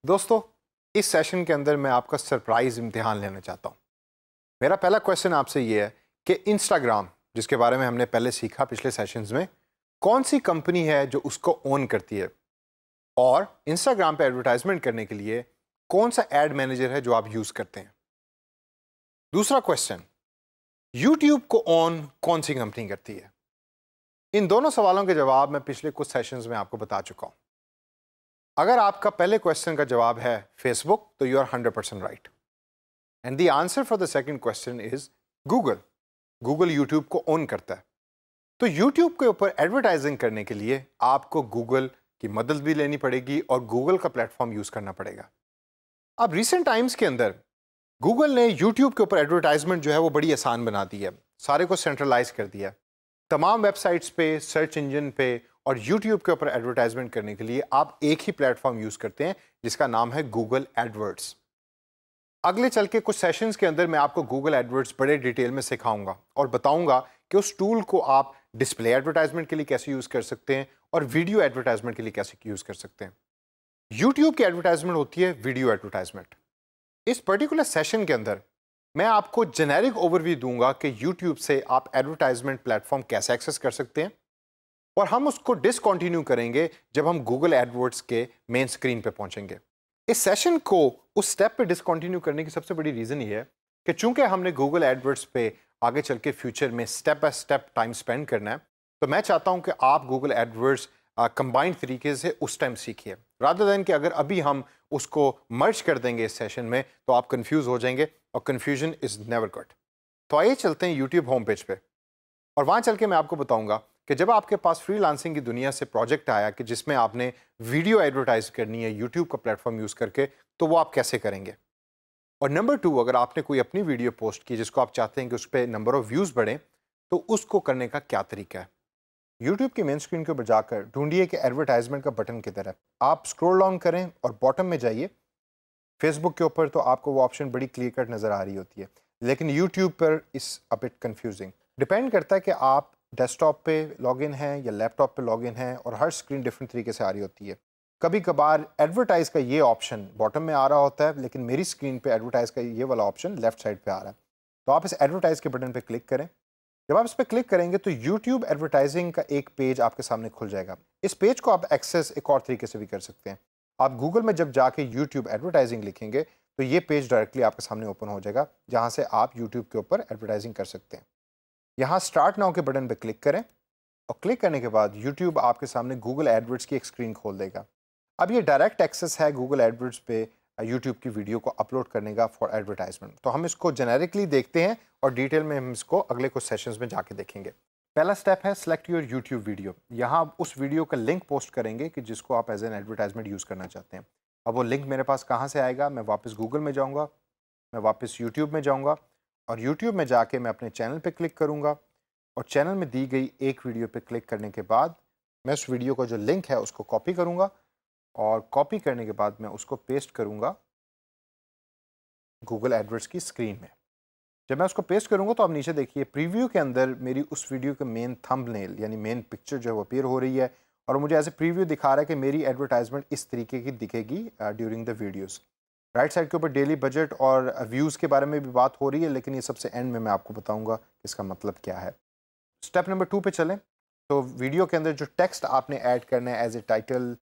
दोस्तों, इस सेशन के अंदर मैं आपका सरप्राइज इम्तिहान लेना चाहता हूँ। मेरा पहला क्वेश्चन आपसे ये है कि इंस्टाग्राम, जिसके बारे में हमने पहले सीखा पिछले सेशंस में, कौन सी कंपनी है जो उसको ओन करती है, और इंस्टाग्राम पे एडवर्टाइजमेंट करने के लिए कौन सा एड मैनेजर है जो आप यूज करते हैं। दूसरा क्वेश्चन, यूट्यूब को ओन कौन सी कंपनी करती है। इन दोनों सवालों के जवाब मैं पिछले कुछ सेशंस में आपको बता चुका हूं। अगर आपका पहले क्वेश्चन का जवाब है फेसबुक, तो you are 100% right, and the answer for the second question is Google. Google YouTube को ओन करता है, तो यूट्यूब के ऊपर एडवर्टाइजिंग करने के लिए आपको गूगल की मदद भी लेनी पड़ेगी और गूगल का प्लेटफॉर्म यूज करना पड़ेगा। अब रिसेंट टाइम्स के अंदर गूगल ने यूट्यूब के ऊपर एडवर्टाइजमेंट जो है वो बड़ी आसान बना दी है, सारे को सेंट्रलाइज कर दिया। तमाम वेबसाइट्स पे, सर्च इंजन पे और यूट्यूब के ऊपर एडवर्टाइजमेंट करने के लिए आप एक ही प्लेटफॉर्म यूज करते हैं जिसका नाम है गूगल एडवर्ड्स। अगले चल के कुछ सेशंस के अंदर मैं आपको गूगल एडवर्ड्स बड़े डिटेल में सिखाऊंगा और बताऊंगा कि उस टूल को आप डिस्प्ले एडवर्टाइजमेंट के लिए कैसे यूज कर सकते हैं और वीडियो एडवर्टाइजमेंट के लिए कैसे यूज कर सकते हैं। यूट्यूब की एडवर्टाइजमेंट होती है वीडियो एडवर्टाइजमेंट। इस पर्टिकुलर सेशन के अंदर मैं आपको जेनेरिक ओवरव्यू दूंगा कि यूट्यूब से आप एडवर्टाइजमेंट प्लेटफॉर्म कैसे एक्सेस कर सकते हैं, और हम उसको डिसकंटिन्यू करेंगे जब हम गूगल एडवर्ड्स के मेन स्क्रीन पे पहुंचेंगे। इस सेशन को उस स्टेप पे डिसकंटिन्यू करने की सबसे बड़ी रीजन ये है कि चूंकि हमने गूगल एडवर्ड्स पे आगे चल के फ्यूचर में step by step time spend करना है, तो मैं चाहता हूं कि आप गूगल एडवर्ड्स कंबाइंड तरीके से उस टाइम सीखिए, रादर देन कि अगर अभी हम उसको मर्ज कर देंगे इस सेशन में तो आप कंफ्यूज हो जाएंगे, और कंफ्यूजन इज नेवर गुड। तो आइए चलते हैं यूट्यूब होम पेज पे, और वहां चल के मैं आपको बताऊंगा कि जब आपके पास फ्रीलांसिंग की दुनिया से प्रोजेक्ट आया कि जिसमें आपने वीडियो एडवर्टाइज करनी है यूट्यूब का प्लेटफॉर्म यूज करके, तो वो आप कैसे करेंगे। और नंबर 2, अगर आपने कोई अपनी वीडियो पोस्ट की जिसको आप चाहते हैं कि उस पर नंबर ऑफ व्यूज बढ़े, तो उसको करने का क्या तरीका है। यूट्यूब की मेन स्क्रीन के ऊपर जाकर ढूंढिए कि एडवर्टाइजमेंट का बटन किधर है। आप स्क्रॉल डाउन करें और बॉटम में जाइए। फेसबुक के ऊपर तो आपको वो ऑप्शन बड़ी क्लियर कट नज़र आ रही होती है, लेकिन यूट्यूब पर इस अ बिट कंफ्यूजिंग। डिपेंड करता है कि आप डेस्कटॉप पे लॉगिन हैं या लैपटॉप पे लॉगिन हैं, और हर स्क्रीन डिफरेंट तरीके से आ रही होती है। कभी कभार एडवर्टाइज का ये ऑप्शन बॉटम में आ रहा होता है, लेकिन मेरी स्क्रीन पे एडवर्टाइज का ये वाला ऑप्शन लेफ्ट साइड पे आ रहा है। तो आप इस एडवर्टाइज के बटन पे क्लिक करें। जब आप इस पर क्लिक करेंगे तो यूट्यूब एडवर्टाइजिंग का एक पेज आपके सामने खुल जाएगा। इस पेज को आप एक्सेस एक और तरीके से भी कर सकते हैं। आप गूगल में जब जाके यूट्यूब एडवर्टाइजिंग लिखेंगे तो ये पेज डायरेक्टली आपके सामने ओपन हो जाएगा, जहां से आप यूट्यूब के ऊपर एडवर्टाइजिंग कर सकते हैं। यहाँ स्टार्ट नाउ के बटन पर क्लिक करें, और क्लिक करने के बाद यूट्यूब आपके सामने गूगल एडवर्ड्स की एक स्क्रीन खोल देगा। अब ये डायरेक्ट एक्सेस है गूगल एडवर्ड्स पे यूट्यूब की वीडियो को अपलोड करने का फॉर एडवर्टाइजमेंट। तो हम इसको जेनेरिकली देखते हैं और डिटेल में हम इसको अगले कुछ सेशंस में जाके देखेंगे। पहला स्टेप है सेलेक्ट योर यूट्यूब वीडियो। यहाँ आप उस वीडियो का लिंक पोस्ट करेंगे कि जिसको आप एज एन एडवर्टाइजमेंट यूज़ करना चाहते हैं। अब वो लिंक मेरे पास कहाँ से आएगा, मैं वापस गूगल में जाऊँगा, मैं वापस यूट्यूब में जाऊँगा, और यूट्यूब में जाके मैं अपने चैनल पर क्लिक करूँगा, और चैनल में दी गई एक वीडियो पर क्लिक करने के बाद मैं उस वीडियो का जो लिंक है उसको कॉपी करूँगा, और कॉपी करने के बाद मैं उसको पेस्ट करूँगा गूगल एडवर्ड्स की स्क्रीन में। जब मैं उसको पेस्ट करूँगा तो आप नीचे देखिए प्रीव्यू के अंदर मेरी उस वीडियो का मेन थंबनेल यानी मेन पिक्चर जो है वो अपीयर हो रही है, और मुझे एज ए प्रीव्यू दिखा रहा है कि मेरी एडवर्टाइजमेंट इस तरीके की दिखेगी during the videos. Right side के ऊपर डेली बजट और व्यूज़ के बारे में भी बात हो रही है, लेकिन ये सबसे एंड में मैं आपको बताऊँगा इसका मतलब क्या है। स्टेप नंबर 2 पे चलें। तो वीडियो के अंदर जो टेक्स्ट आपने ऐड करना है एज ए टाइटल,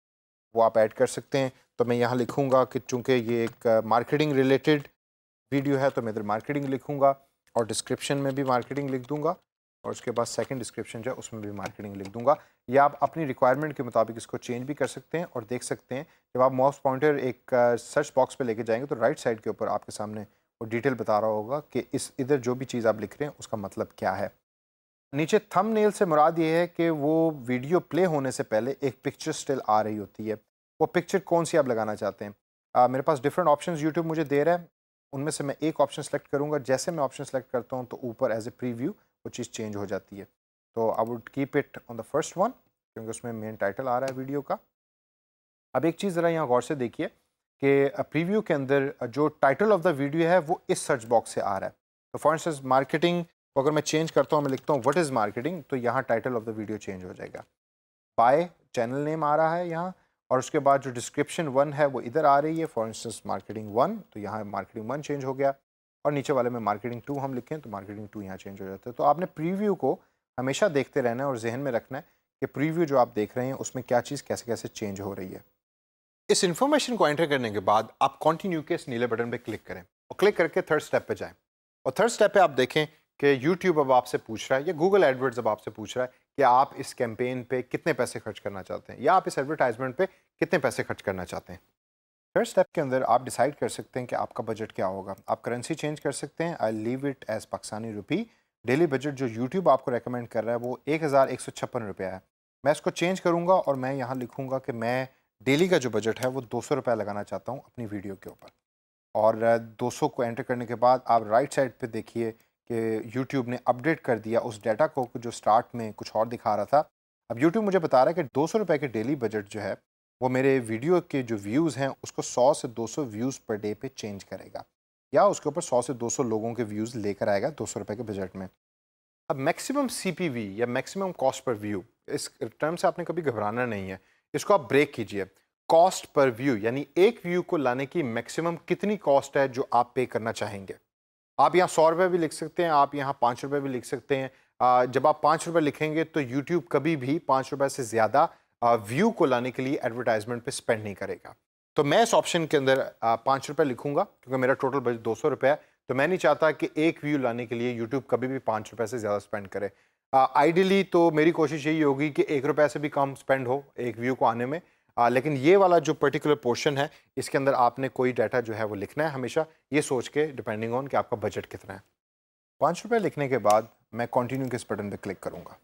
वो आप ऐड कर सकते हैं। तो मैं यहाँ लिखूँगा कि चूँकि ये एक मार्केटिंग रिलेटेड वीडियो है तो मैं इधर मार्केटिंग लिखूँगा, और डिस्क्रिप्शन में भी मार्केटिंग लिख दूँगा, और उसके बाद सेकंड डिस्क्रिप्शन जो है उसमें भी मार्केटिंग लिख दूँगा। या आप अपनी रिक्वायरमेंट के मुताबिक इसको चेंज भी कर सकते हैं, और देख सकते हैं जब आप माउस पॉइंटर एक सर्च बॉक्स पे लेके जाएंगे तो राइट साइड के ऊपर आपके सामने वो डिटेल बता रहा होगा कि इस इधर जो भी चीज़ आप लिख रहे हैं उसका मतलब क्या है। नीचे थंबनेल से मुराद ये है कि वो वीडियो प्ले होने से पहले एक पिक्चर स्टिल आ रही होती है। वो पिक्चर कौन सी आप लगाना चाहते हैं। मेरे पास डिफरेंट ऑप्शंस यूट्यूब मुझे दे रहा है, उनमें से मैं एक ऑप्शन सेलेक्ट करूंगा। जैसे मैं ऑप्शन सेलेक्ट करता हूं तो ऊपर एज ए प्रीव्यू वो चीज़ चेंज हो जाती है। तो I would keep it on the first one, क्योंकि उसमें मेन टाइटल आ रहा है वीडियो का। अब एक चीज़ ज़रा यहाँ गौर से देखिए कि प्रीव्यू के अंदर जो टाइटल ऑफ द वीडियो है वो इस सर्च बॉक्स से आ रहा है। तो फॉर इंस्टेंस मार्केटिंग को अगर मैं चेंज करता हूँ, मैं लिखता हूँ व्हाट इज़ मार्केटिंग, तो यहाँ title of the video change हो जाएगा। बाय चैनल नेम आ रहा है यहाँ, और उसके बाद जो डिस्क्रिप्शन 1 है वो इधर आ रही है, फॉर इंस्टेंस मार्केटिंग 1, तो यहाँ मार्केटिंग 1 चेंज हो गया, और नीचे वाले में मार्केटिंग 2 हम लिखें तो मार्केटिंग 2 यहाँ चेंज हो जाता है। तो आपने प्रीव्यू को हमेशा देखते रहना है और जहन में रखना है कि प्रीव्यू जो आप देख रहे हैं उसमें क्या चीज़ कैसे कैसे चेंज हो रही है। इस इन्फॉर्मेशन को एंटर करने के बाद आप कंटिन्यू के इस नीले बटन पे क्लिक करें और क्लिक करके थर्ड स्टेप पे जाएं। और थर्ड स्टेप पे आप देखें कि YouTube अब आपसे पूछ रहा है या गूगल एडवर्ड्स अब आपसे पूछ रहा है कि आप इस कैंपेन पे कितने पैसे खर्च करना चाहते हैं या आप इस एडवर्टाइजमेंट पे कितने पैसे खर्च करना चाहते हैं। थर्ड स्टेप के अंदर आप डिसाइड कर सकते हैं कि आपका बजट क्या होगा। आप करेंसी चेंज कर सकते हैं, I leave it as Pakistani rupee. Daily budget जो YouTube आपको रेकमेंड कर रहा है वो 1156 रुपया है। मैं इसको चेंज करूँगा और मैं यहाँ लिखूँगा कि मैं डेली का जो बजट है वो 200 रुपया लगाना चाहता हूँ अपनी वीडियो के ऊपर। और 200 को एंटर करने के बाद आप राइट साइड पे देखिए कि YouTube ने अपडेट कर दिया उस डाटा को जो स्टार्ट में कुछ और दिखा रहा था। अब YouTube मुझे बता रहा है कि 200 रुपये के डेली बजट जो है वो मेरे वीडियो के जो व्यूज़ हैं उसको 100 से 200 व्यूज़ पर डे पे चेंज करेगा, या उसके ऊपर 100 से 200 लोगों के व्यूज़ लेकर आएगा 200 रुपये के बजट में। अब मैक्सिमम CPV या मैक्सिमम कॉस्ट पर व्यू, इस टर्म से आपने कभी घबराना नहीं है, इसको आप ब्रेक कीजिए। कॉस्ट पर व्यू यानी एक व्यू को लाने की मैक्सिमम कितनी कॉस्ट है जो आप पे करना चाहेंगे। आप यहाँ 100 रुपये भी लिख सकते हैं, आप यहाँ 5 रुपये भी लिख सकते हैं। जब आप 5 रुपये लिखेंगे तो YouTube कभी भी 5 रुपये से ज़्यादा व्यू को लाने के लिए एडवर्टाइजमेंट पे स्पेंड नहीं करेगा। तो मैं इस ऑप्शन के अंदर 5 रुपये लिखूंगा क्योंकि मेरा टोटल बजट 200 रुपये है। तो मैं नहीं चाहता कि एक व्यू लाने के लिए YouTube कभी भी 5 रुपये से ज़्यादा स्पेंड करे। आइडियली तो मेरी कोशिश यही होगी कि 1 रुपये से भी कम स्पेंड हो एक व्यू को आने में। लेकिन ये वाला जो पर्टिकुलर पोर्शन है इसके अंदर आपने कोई डाटा जो है वो लिखना है हमेशा ये सोच के, डिपेंडिंग ऑन कि आपका बजट कितना है। 5 रुपये लिखने के बाद मैं कंटिन्यू के इस बटन पे क्लिक करूँगा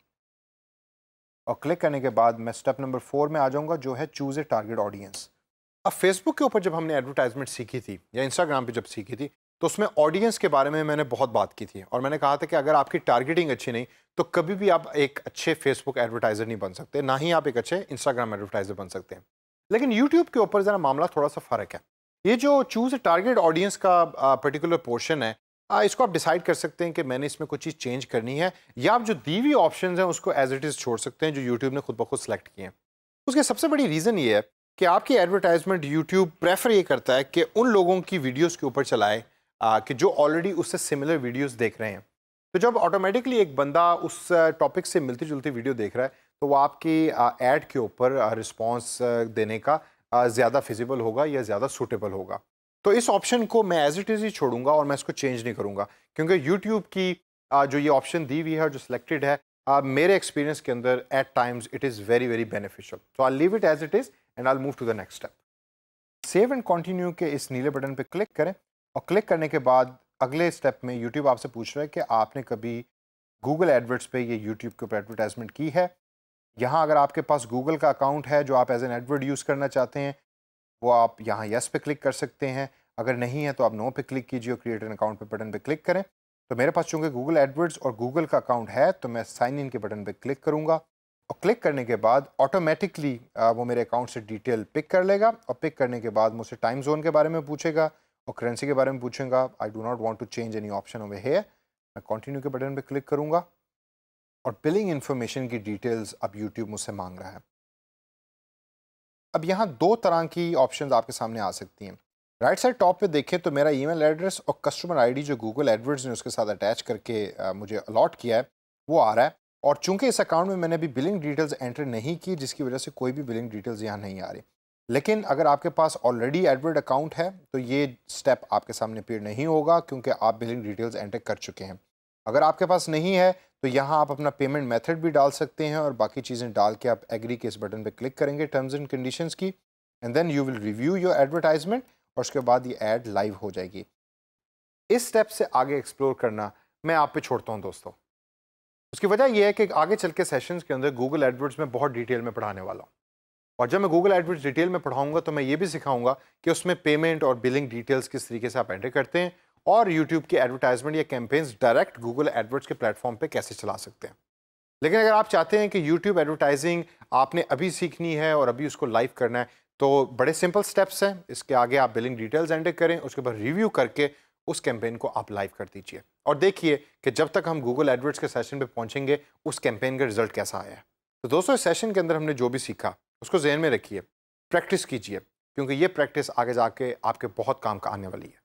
और क्लिक करने के बाद मैं स्टेप नंबर 4 में आ जाऊँगा जो है चूज़ ए टारगेट ऑडियंस। अब फेसबुक के ऊपर जब हमने एडवर्टाइजमेंट सीखी थी या इंस्टाग्राम पे जब सीखी थी तो उसमें ऑडियंस के बारे में मैंने बहुत बात की थी और मैंने कहा था कि अगर आपकी टारगेटिंग अच्छी नहीं तो कभी भी आप एक अच्छे फेसबुक एडवर्टाइज़र नहीं बन सकते, ना ही आप एक अच्छे इंस्टाग्राम एडवर्टाइज़र बन सकते हैं। लेकिन यूट्यूब के ऊपर ज़रा मामला थोड़ा सा फ़र्क है। ये जो चूज़ टारगेट ऑडियंस का पर्टिकुलर पोर्शन है, इसको आप डिसाइड कर सकते हैं कि मैंने इसमें कुछ चीज़ चेंज करनी है, या आप जो दी हुई ऑप्शंस हैं उसको एज इट इज़ छोड़ सकते हैं जो यूट्यूब ने खुद ब खुद सेलेक्ट किए हैं। उसकी सबसे बड़ी रीज़न ये है कि आपकी एडवर्टाइजमेंट यूट्यूब प्रेफर ये करता है कि उन लोगों की वीडियोज़ के ऊपर चलाए कि जो ऑलरेडी उससे सिमिलर वीडियोज़ देख रहे हैं। तो जब ऑटोमेटिकली एक बंदा उस टॉपिक से मिलती जुलती वीडियो देख रहा है तो वो आपकी ऐड के ऊपर रिस्पॉन्स देने का ज़्यादा फिजिबल होगा या ज़्यादा सूटेबल होगा। तो इस ऑप्शन को मैं एज इट इज़ ही छोड़ूंगा और मैं इसको चेंज नहीं करूंगा क्योंकि यूट्यूब की जो ये ऑप्शन दी हुई है जो सिलेक्टेड है, मेरे एक्सपीरियंस के अंदर at times it is very very beneficial. तो I leave it as it is and I move to the next step. Save and continue के इस नीले बटन पे क्लिक करें और क्लिक करने के बाद अगले स्टेप में यूट्यूब आपसे पूछ रहा है कि आपने कभी गूगल एडवर्ड्स पे ये यूट्यूब के ऊपर एडवर्टाइजमेंट की है। यहाँ अगर आपके पास गूगल का अकाउंट है जो आप एज एन एडवर्ड यूज़ करना चाहते हैं वो आप यहाँ यस पे क्लिक कर सकते हैं, अगर नहीं है तो आप नो पे क्लिक कीजिए और क्रिएट एन अकाउंट पे बटन पे क्लिक करें। तो मेरे पास चूँकि गूगल एडवर्ड्स और गूगल का अकाउंट है तो मैं साइन इन के बटन पे क्लिक करूँगा और क्लिक करने के बाद ऑटोमेटिकली वो मेरे अकाउंट से डिटेल पिक कर लेगा और पिक करने के बाद मुझसे टाइम जोन के बारे में पूछेगा और करेंसी के बारे में पूछेगा। I do not want to change any option over here. मैं कंटिन्यू के बटन पे क्लिक करूँगा और बिलिंग इन्फॉर्मेशन की डिटेल्स अब यूट्यूब मुझसे मांग रहा है। अब यहाँ दो तरह की ऑप्शंस आपके सामने आ सकती हैं। राइट साइड टॉप पे देखें तो मेरा ईमेल एड्रेस और कस्टमर आईडी जो गूगल एडवर्ड्स ने उसके साथ अटैच करके मुझे अलॉट किया है वो आ रहा है। और चूंकि इस अकाउंट में मैंने अभी बिलिंग डिटेल्स एंटर नहीं की जिसकी वजह से कोई भी बिलिंग डिटेल्स यहाँ नहीं आ रही। लेकिन अगर आपके पास ऑलरेडी एडवर्ड अकाउंट है तो ये स्टेप आपके सामने अपीयर नहीं होगा क्योंकि आप बिलिंग डिटेल्स एंटर कर चुके हैं। अगर आपके पास नहीं है तो यहाँ आप अपना पेमेंट मेथड भी डाल सकते हैं और बाकी चीज़ें डाल के आप एग्री के इस बटन पे क्लिक करेंगे टर्म्स एंड कंडीशंस की, and then you will review your advertisement और उसके बाद ये ऐड लाइव हो जाएगी। इस स्टेप से आगे एक्सप्लोर करना मैं आप पे छोड़ता हूँ दोस्तों। उसकी वजह यह है कि आगे चल के सेशंस के अंदर गूगल एडवर्ड्स में बहुत डिटेल में पढ़ाने वाला हूँ और जब मैं गूगल एडवर्ड्स डिटेल में पढ़ाऊँगा तो मैं ये भी सिखाऊंगा कि उसमें पेमेंट और बिलिंग डिटेल्स किस तरीके से आप एंटर करते हैं और यूट्यूब की एडवर्टाइजमेंट या कैंपेन्स डायरेक्ट गूगल एडवर्ड्स के प्लेटफॉर्म पे कैसे चला सकते हैं। लेकिन अगर आप चाहते हैं कि यूट्यूब एडवर्टाइजिंग आपने अभी सीखनी है और अभी उसको लाइव करना है तो बड़े सिंपल स्टेप्स हैं। इसके आगे आप बिलिंग डिटेल्स एंटर करें, उसके बाद रिव्यू करके उस कैंपेन को आप लाइव कर दीजिए और देखिए कि जब तक हम गूगल एडवर्ड्स के सेशन पे पहुंचेंगे उस कैंपेन का रिजल्ट कैसा आया है। तो दोस्तों इस सेशन के अंदर हमने जो भी सीखा उसको ज़हन में रखिए। प्रैक्टिस कीजिए, क्योंकि ये प्रैक्टिस आगे जाके आपके बहुत काम का आने वाली है।